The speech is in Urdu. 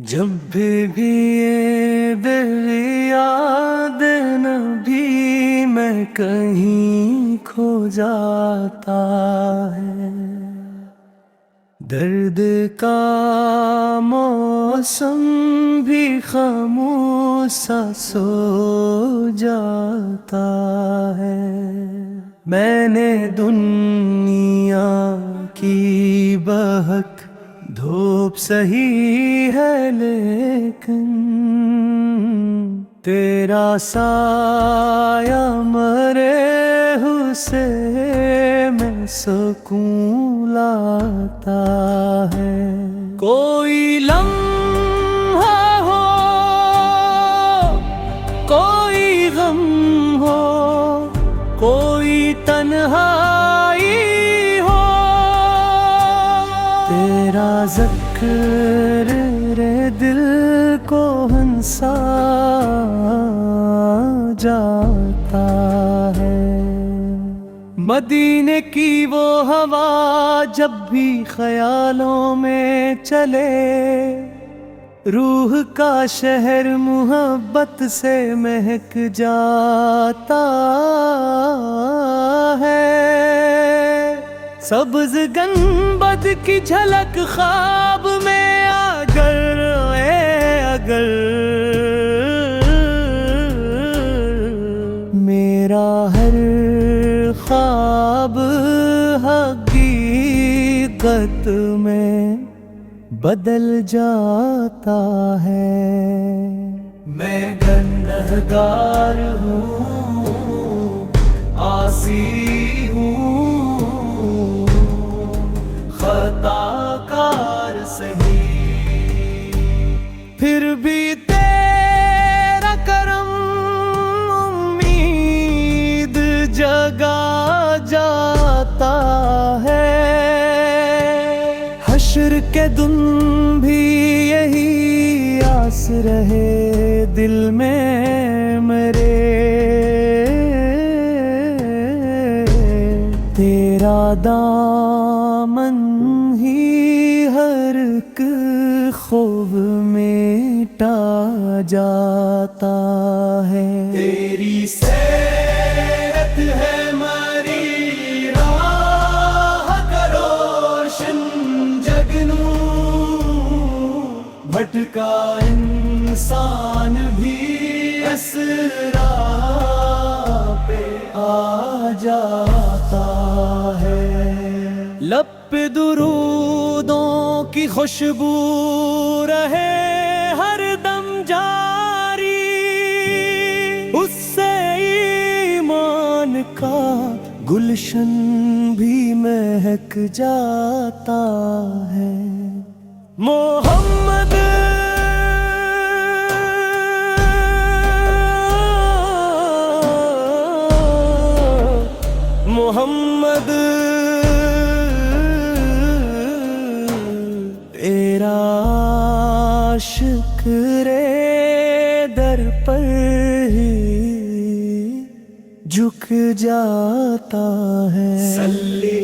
جب بھی یہ دل یاد نبی میں کہیں کھو جاتا ہے، درد کا موسم بھی خاموش سا سو جاتا ہے۔ میں نے دنیا کی بہک دھوپ سہی ہے، لیکن تیرا سایہ مرے سے میں سکون لاتا ہے۔ کوئی لمحہ ہو، کوئی غم ہو، کوئی تنہائی ہو، تیرا ذکر رے دل کو ہنسا جاتا ہے۔ مدینے کی وہ ہوا جب بھی خیالوں میں چلے، روح کا شہر محبت سے مہک جاتا ہے۔ سبز گنبد کی جھلک خواب میں اگر میرا ہر خواب حقیقت میں بدل جاتا ہے۔ میں گنہگار ہوں، عاصی ہوں، خطا کار سہی، پھر بھی تیرا کرم امید جگا جاتا ہے۔ حشر کے دن بھی یہی آس رہے دل میں میرے، تیرا دامن ہی ہر ایک خوب مٹا جاتا ہے۔ تیری سیرت ہے مری راہ کا روشن جگنوں، بھٹکا انسان بھی اسرا پہ آ جاتا ہے۔ لب پہ درودوں کی خوشبو رہے ہر دم جاری، اس سے ایمان کا گلشن بھی مہک جاتا ہے۔ محمد محمد تیرا عاشق رے در پر ہی جھک جاتا ہے۔ صلی